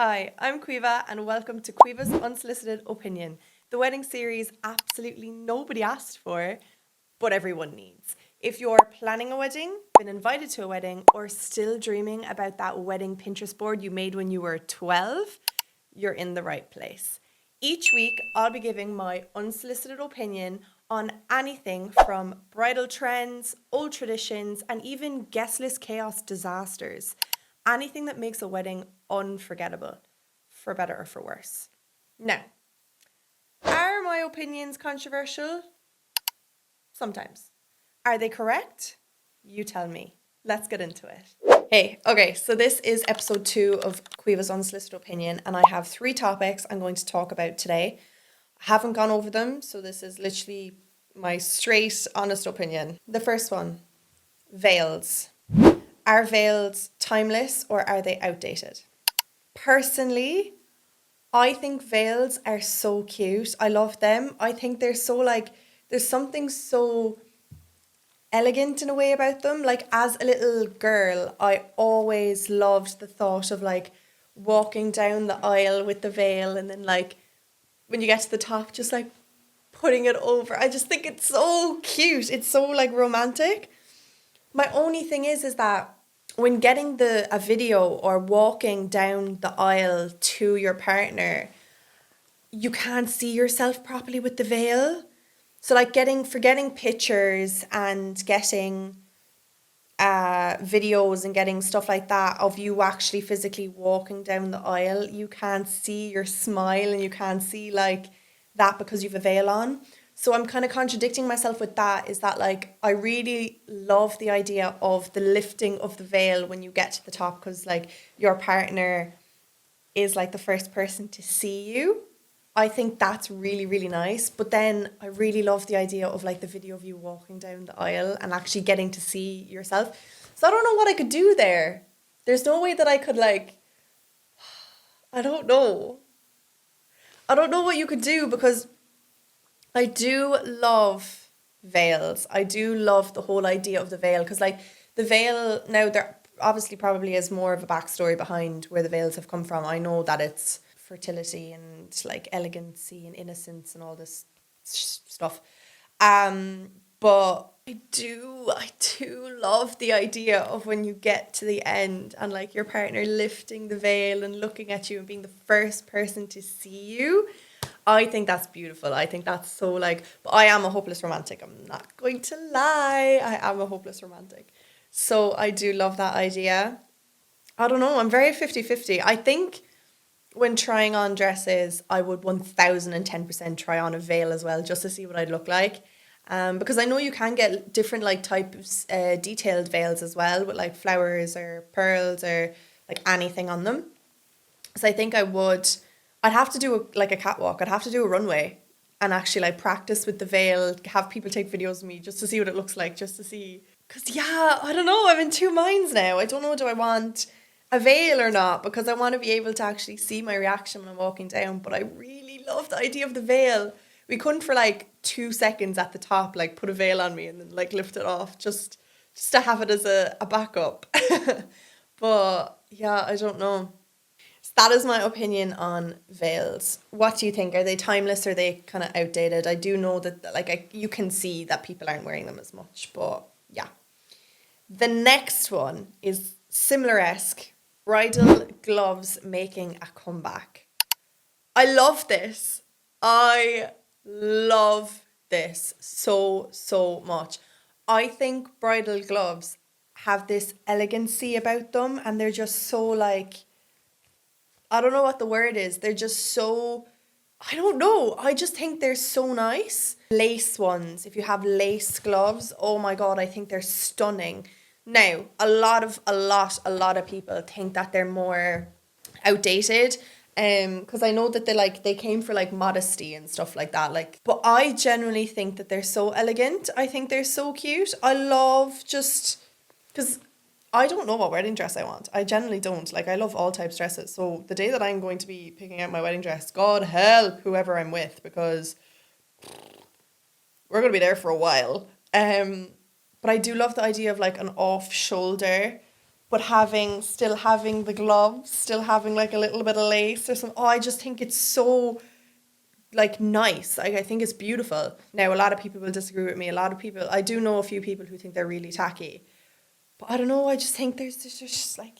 Hi, I'm Quiva and welcome to Quiva's Unsolicited Opinion, the wedding series absolutely nobody asked for, but everyone needs. If you're planning a wedding, been invited to a wedding, or still dreaming about that wedding Pinterest board you made when you were 12, you're in the right place. Each week, I'll be giving my unsolicited opinion on anything from bridal trends, old traditions, and even guest list chaos disasters. Anything that makes a wedding unforgettable, for better or for worse. Now, are my opinions controversial? Sometimes. Are they correct? You tell me. Let's get into it. Hey, okay, so this is episode 2 of Quiva's Unsolicited Opinion, and I have 3 topics I'm going to talk about today. I haven't gone over them, so this is literally my straight, honest opinion. The first one, veils. Are veils timeless or are they outdated? Personally, I think veils are so cute. I love them. I think they're so there's something so elegant in a way about them. Like as a little girl, I always loved the thought of walking down the aisle with the veil and then when you get to the top, just putting it over. I just think it's so cute. It's so romantic. My only thing is that when getting a video or walking down the aisle to your partner, you can't see yourself properly with the veil. So getting pictures and getting videos and getting stuff like that of you actually physically walking down the aisle, you can't see your smile and you can't see that because you've a veil on. So I'm kind of contradicting myself with that, is that I really love the idea of the lifting of the veil when you get to the top, because your partner is the first person to see you. I think that's really, really nice. But then I really love the idea of the video of you walking down the aisle and actually getting to see yourself. So I don't know what I could do there. There's no way that I could I don't know. I don't know what you could do, because I do love veils. I do love the whole idea of the veil, because the veil, now there obviously probably is more of a backstory behind where the veils have come from. I know that it's fertility and elegancy and innocence and all this stuff. But I do love the idea of when you get to the end and your partner lifting the veil and looking at you and being the first person to see you. I think that's beautiful. I think that's so but I am a hopeless romantic. I'm not going to lie. I am a hopeless romantic. So I do love that idea. I don't know. I'm very 50-50. I think when trying on dresses, I would 1010% try on a veil as well, just to see what I'd look like. Because I know you can get different types detailed veils as well, with flowers or pearls or anything on them. So I think I'd have to do a catwalk. I'd have to do a runway and actually practice with the veil, have people take videos of me just to see what it looks like, just to see. Because yeah, I don't know, I'm in 2 minds now. I don't know, do I want a veil or not? Because I want to be able to actually see my reaction when I'm walking down. But I really love the idea of the veil. We couldn't for 2 seconds at the top put a veil on me and then lift it off just to have it as a backup. But yeah, I don't know. So that is my opinion on veils. What do you think? Are they timeless or are they kind of outdated? I do know that you can see that people aren't wearing them as much, but yeah. The next one is similar-esque. Bridal gloves making a comeback. I love this. I love this so much. I think bridal gloves have this elegancy about them, and they're just so I don't know what the word is. They're just so, I don't know. I just think they're so nice. Lace ones, if you have lace gloves, oh my God, I think they're stunning. Now, a lot of people think that they're more outdated. Because I know that they came for modesty and stuff like that. But I genuinely think that they're so elegant. I think they're so cute. I love just because I don't know what wedding dress I want. I generally don't. I love all types of dresses. So the day that I'm going to be picking out my wedding dress, God help whoever I'm with, because we're going to be there for a while. But I do love the idea of an off shoulder but still having the gloves, still having like a little bit of lace or something. Oh, I just think it's so like nice. Like, I think it's beautiful. Now, a lot of people will disagree with me. I do know a few people who think they're really tacky. But I don't know, I just think there's just like...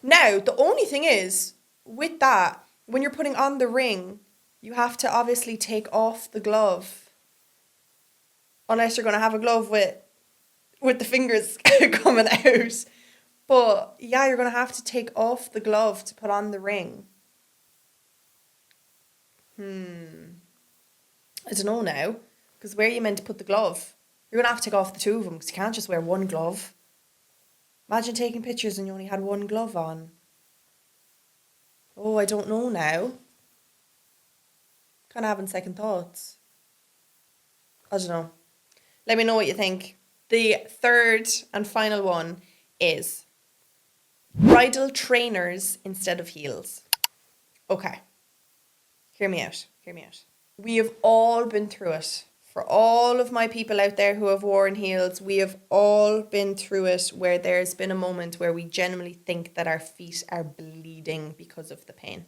Now, the only thing is, with that, when you're putting on the ring, you have to obviously take off the glove. Unless you're going to have a glove with the fingers coming out. But yeah, you're going to have to take off the glove to put on the ring. I don't know now. Because where are you meant to put the glove? You're going to have to take off the two of them because you can't just wear one glove. Imagine taking pictures and you only had one glove on. Oh, I don't know now. Kind of having second thoughts. I don't know. Let me know what you think. The third and final one is bridal trainers instead of heels. Okay. Hear me out. We have all been through it. For all of my people out there who have worn heels, we have all been through it where there's been a moment where we genuinely think that our feet are bleeding because of the pain.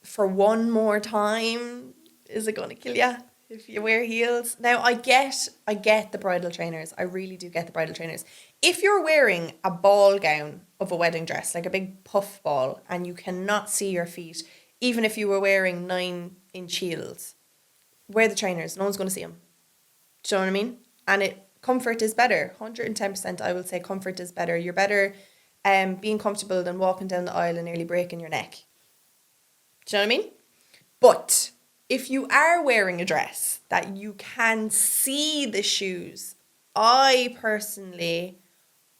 For one more time, is it going to kill you if you wear heels? Now, I get the bridal trainers. I really do get the bridal trainers. If you're wearing a ball gown of a wedding dress, like a big puff ball, and you cannot see your feet, even if you were wearing 9-inch heels, wear the trainers. No one's going to see them. Do you know what I mean? And comfort is better. 110%, I will say comfort is better. You're better being comfortable than walking down the aisle and nearly breaking your neck. Do you know what I mean? But if you are wearing a dress that you can see the shoes, I personally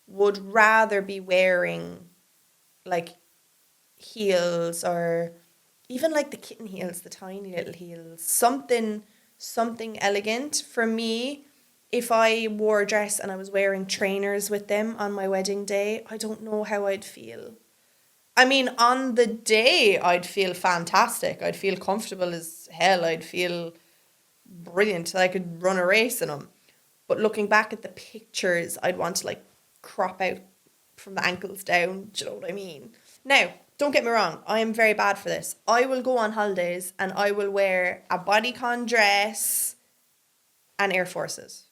would rather be wearing like heels, or even like the kitten heels, the tiny little heels, something elegant. For me, if I wore a dress and I was wearing trainers with them on my wedding day, I don't know how I'd feel. I mean, on the day, I'd feel fantastic. I'd feel comfortable as hell. I'd feel brilliant. I could run a race in them. But looking back at the pictures, I'd want to like crop out from the ankles down. Do you know what I mean? Now, don't get me wrong. I am very bad for this. I will go on holidays and I will wear a bodycon dress and Air Forces.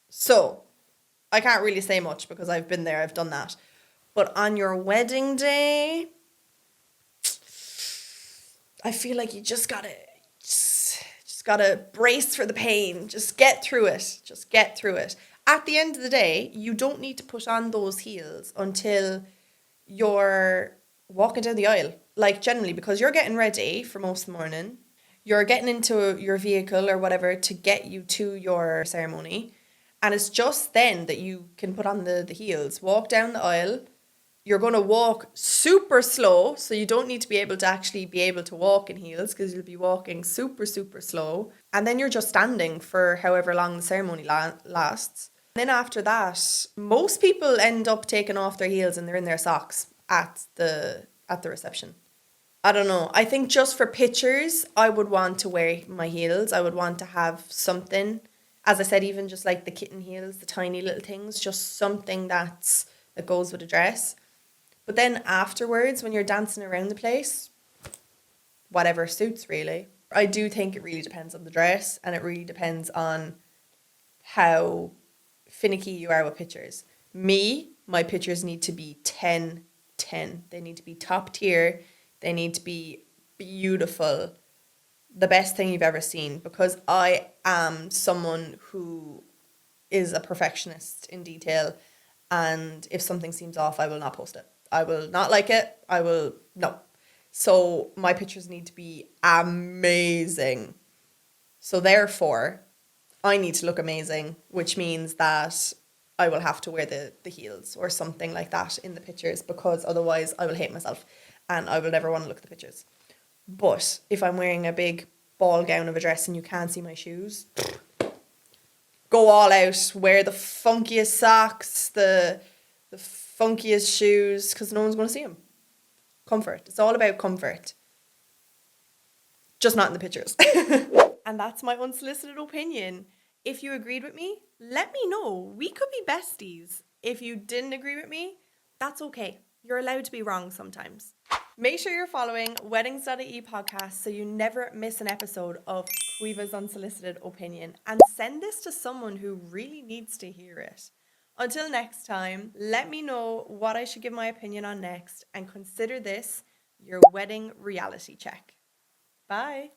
So, I can't really say much because I've been there. I've done that. But on your wedding day, I feel like you just gotta brace for the pain. Just get through it. At the end of the day, you don't need to put on those heels until you're walking down the aisle. Like, generally, because you're getting ready for most of the morning. You're getting into your vehicle or whatever to get you to your ceremony. And it's just then that you can put on the heels. Walk down the aisle. You're going to walk super slow, so you don't need to be able to walk in heels because you'll be walking super, super slow. And then you're just standing for however long the ceremony lasts. And then after that, most people end up taking off their heels and they're in their socks at the reception. I don't know. I think just for pictures, I would want to wear my heels. I would want to have something. As I said, even just like the kitten heels, the tiny little things, just something that goes with a dress. But then afterwards, when you're dancing around the place, whatever suits really. I do think it really depends on the dress, and it really depends on how finicky you are with pictures. My pictures need to be 10/10. They need to be top tier. They need to be beautiful. The best thing you've ever seen, because I am someone who is a perfectionist in detail, and if something seems off, I will not post it. I will not like it. No. So my pictures need to be amazing. So therefore, I need to look amazing, which means that I will have to wear the heels or something like that in the pictures, because otherwise I will hate myself and I will never want to look at the pictures. But if I'm wearing a big ball gown of a dress and you can't see my shoes, go all out. Wear the funkiest socks, the funkiest shoes, because no one's going to see them. Comfort. It's all about comfort. Just not in the pictures. And that's my unsolicited opinion. If you agreed with me, let me know. We could be besties. If you didn't agree with me, That's okay. You're allowed to be wrong sometimes. Make sure you're following Weddings.ie podcast so you never miss an episode of Quiva's Unsolicited Opinion, and send this to someone who really needs to hear it. Until next time, let me know what I should give my opinion on next, and consider this your wedding reality check. Bye.